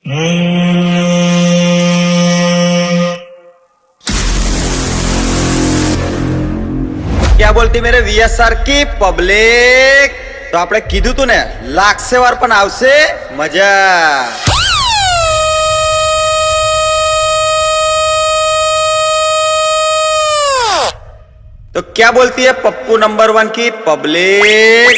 क्या बोलती मेरे वीएसआर की पब्लिक? तो આપણે કીધું તું ને લાગશે વાર પણ આવશે મજા. तो क्या बोलती है पप्पू नंबर 1 की पब्लिक?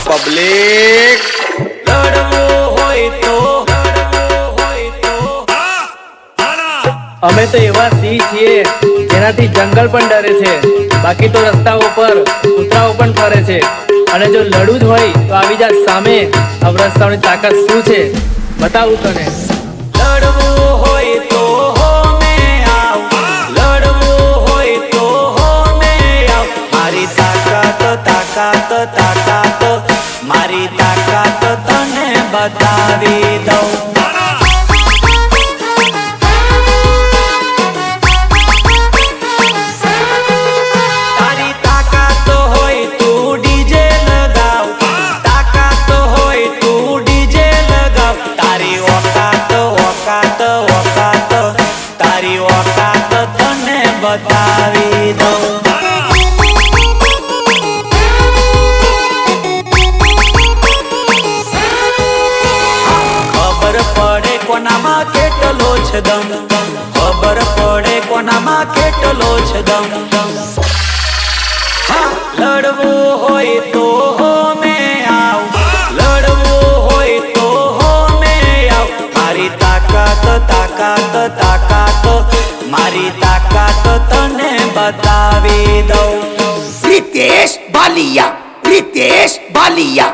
પબ્લિક અમે તો એવા સિંહ છીએ જેનાથી જંગલ પણ ડરે છે, બાકી તો રસ્તાઓ પર કૂતરાઓ પણ ફરે છે. અને જો લડવું જ હોય તો આવી જા સામે. આ રસ્તાઓની તાકાત શું છે બતાવું તને. લડવું હોય તો હોમે આવ, લડવું હોય તો હોમે આવ. મારી તાકાત તાકાત તાકાત, મારી તાકાત તને બતાવી દઉં. બતાવી દઉં. ખબર પડે કોનામાં કેટલો છે દમ, ખબર પડે કોનામાં કેટલો છે દમ. લડવું હોય તો હોમે આવ, લડવું હોય તો હોમે આવ. મારી તાકાત તાકાત તાકાત, મારી તાકાત તને બતાવી દઉં. रितेश बालिया, रितेश बालिया.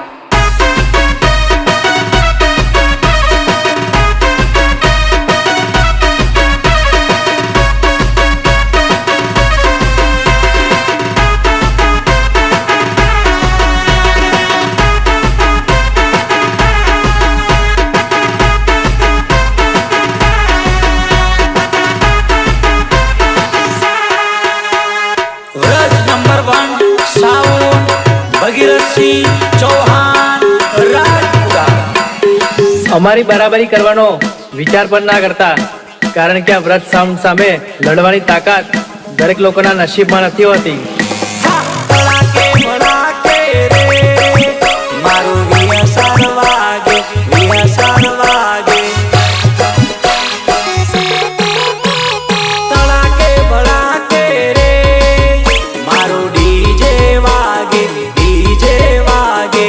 અમારી બરાબરી કરવાનો વિચાર પણ ના કરતા, કારણ કે આ વ્રત સાઉન્ડ સામે લડવાની તાકાત દરેક લોકોના નસીબમાં નથી હોતી. મારું વીએસઆર વાગે, વીએસઆર વાગે. તળાકે ભળાકે રે, મારું ડીજે વાગે, ડીજે વાગે.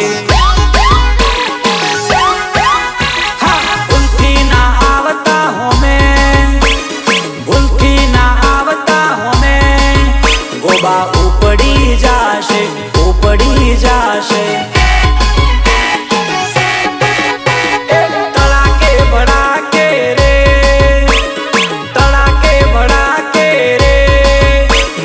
ભૂલથી ના આવતા હોમે, ભૂલથી ના આવતા હોમે. ગોબા ઉપડી જાશે, ઉપડી જાશે. તળાકે ભળાકે રે, તળાકે ભળાકે રે.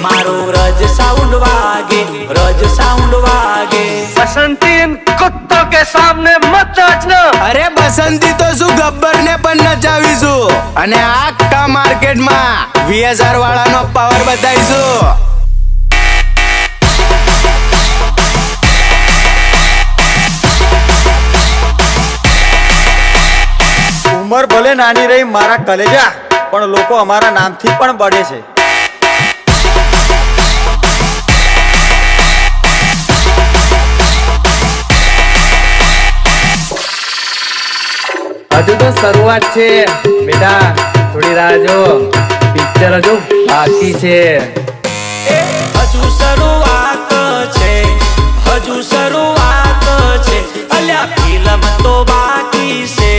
મારું રજ સાઉન્ડ વાગે, રજ સાઉન્ડ વાગે. બસંતી કુત્તો કે સામને મત નાચના. અરે બસંતી તો શું ગબ્બર ને પણ નચાવીશું, અને આખા માર્કેટમાં વીએસઆર વાળાનો પાવર બતાવીશું. ઉંમર ભલે નાની રહી મારા કલેજા, પણ લોકો અમારા નામથી પણ બળે છે. હજુ તો શરૂઆત છે બેટા, થોડી રાહ જો, પિક્ચર હજુ બાકી છે. હજુ શરૂઆત છે, હજુ શરૂઆત છે. અલ્યા ફિલ્મ તો બાકી છે,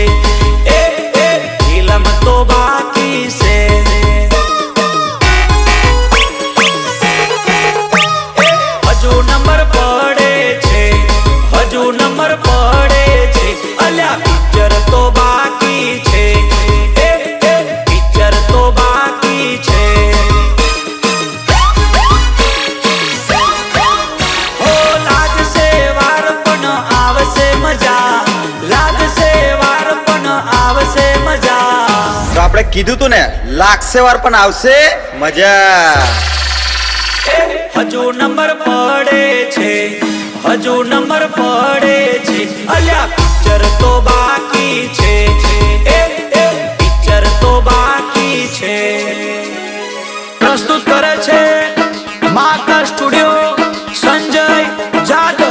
ફિલ્મ તો બાકી છે. હજુ નંબર પડે છે, હજુ નંબર પડે છે. અલ્યા પિક્ચર તો બાકી છે, પિક્ચર તો બાકી છે. હો લાગશે વાર પણ આવશે મજા, લાગશે વાર આપણે કીધું તું ને લાગશે વાર પણ આવશે મજા. હજુ નંબર પડે છે, હજુ નંબર પડે છે, અલ્યા પિક્ચર તો બાકી છે, પિક્ચર તો બાકી છે. પ્રસ્તુત કરે છે માતા સ્ટુડિયો, સંજય જાદવ.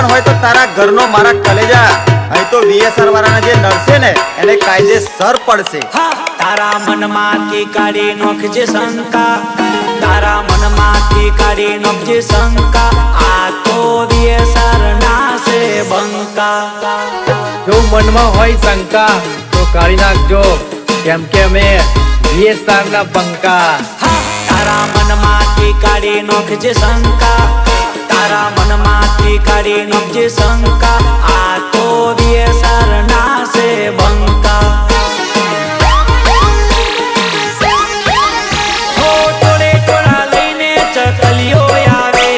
હોય તો તારા ઘરનો મારા કલેજા, અહીં તો VSR વાળાના જે નડશે ને એને કાયદેસર પડશે. તારા મનમાંથી કાઢી નોખજે શંકા, તારા મનમાંથી કાઢી નોખજે શંકા, આ તો VSR ના છે બંકા. જો મનમાં હોય શંકા તો કાઢી નાખજો, કેમ કે અમે VSR ના બંકા. તારા મનમાંથી કાઢી નોખજે શંકા, તારા મનમાંથી કાઢી નોખજે શંકા, આ તો VSR ના છે બંકા. હો ટોળે ટોળા લઈને ચકલીઓ આવે,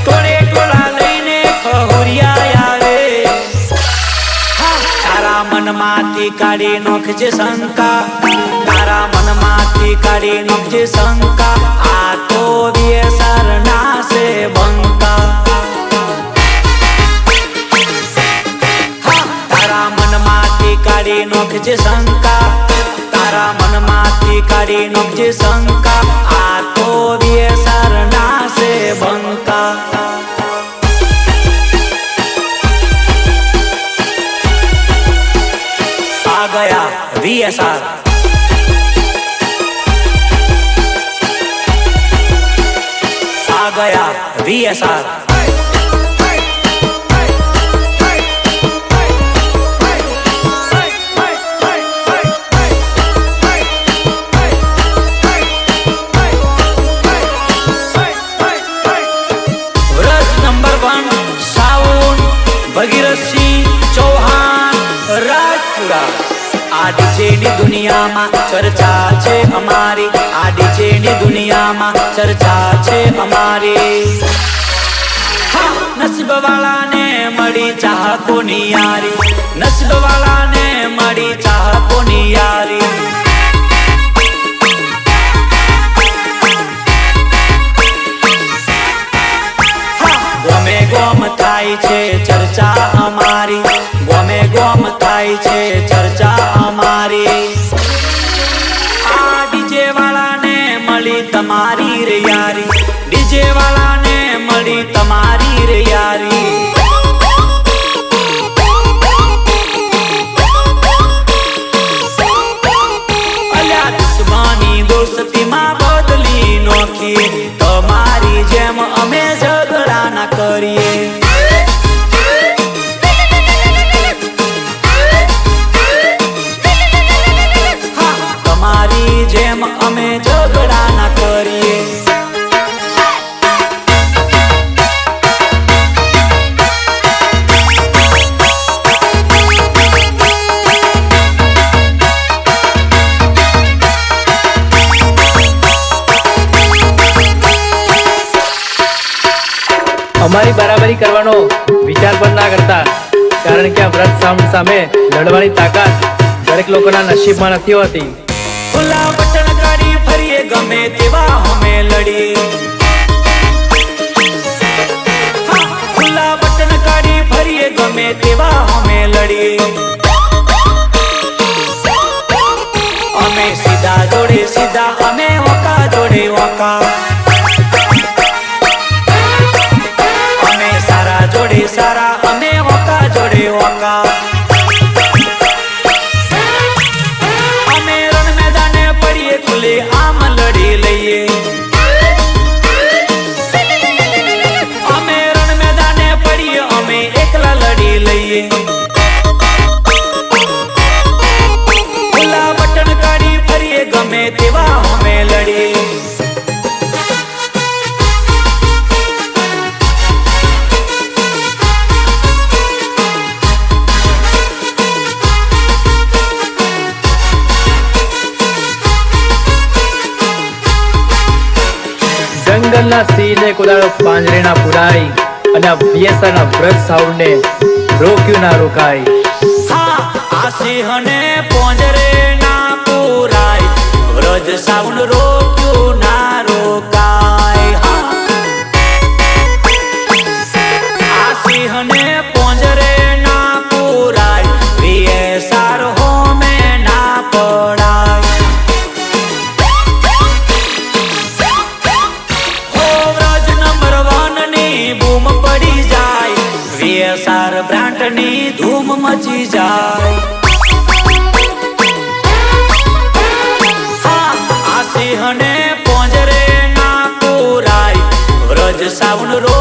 ટોળે ટોળા લઈને ખહુરિયા આવે. તારા મનમાંથી કાઢી નોખજે શંકા, તારા મનમાંથી કાઢી નોખજે શંકા, આ તો VSR ના છે બંકા. તારા મનમાંથી કાઢી નોખજે શંકા, તારા મનમાંથી કાઢી નોખજે શંકા, આ તો VSR ના છે બંકા. आ गया VSR, आ गया VSR. Vraj number 1 sound Bhagirath Singh Chauhan Rajpura. આ ડીજે ની દુનિયામાં ચર્ચા છે અમારી, આ ડીજે ની દુનિયામાં ચર્ચા છે અમારી. નસીબ વાળાને મળી ચાહકોની યારી, નસીબ વાળાને મળી ચાહકોની યારી. ગમે ગોમ થાય છે ચર્ચા અમારી, ગમે ગોમ થાય છે ચર્ચા અમારી. આ ડીજે વાળાને મળી તમારી રે યારી, ડીજે વાળાને મળી તમારી રે યારી. અલ્યા દુશ્મની દોસ્તીમાં બદલી નોખી, તમારી જેમ અમે ઝઘડા ના કરીએ. તમારી જેમ અમે ઝઘડા ના કરીએ. અમારી બરાબરી કરવાનો વિચાર પણ ના કરતા, કારણ કે આ વ્રત સાઉન્ડ સામે લડવાની તાકાત દરેક લોકોના નસીબમાં નથી હોતી. ખુલ્લા બટન કાઢી ફરીએ ગમે તેવા અમે લડીએ. ખુલ્લા બટન કાઢી ફરીએ ગમે તેવા અમે લડીએ. અમે સીધા જોડે સીધા, અમે ઓકા જોડે ઓકા. અમે સારા જોડે સારા, અમે ઓકા જોડે ઓકા. અમે રણ મેદાને પડીએ ખુલે આમ લડી લઈએ. અમે જંગલના સિંહને કુદાડો પાંજરે ના પુરાય અને આ VSR ના વ્રજ સાઉન્ડને રોક્યું ના રોકાય. હા આ સિંહને પોંજરે ના પુરાય, વ્રજ સાઉન્ડ રોક્યું ના રોકાય. હા આ સિંહને પોંજરે ના પુરાય, VSR હોમે ના પડાય. હો વ્રજ નંબર 1 ની બૂમ પડી જાય, VSR બ્રાન્ડ ની ધૂમ મચી જાય. હા આ સિંહને પોંજરે ના પુરાય, વ્રજ સાઉન્ડ રો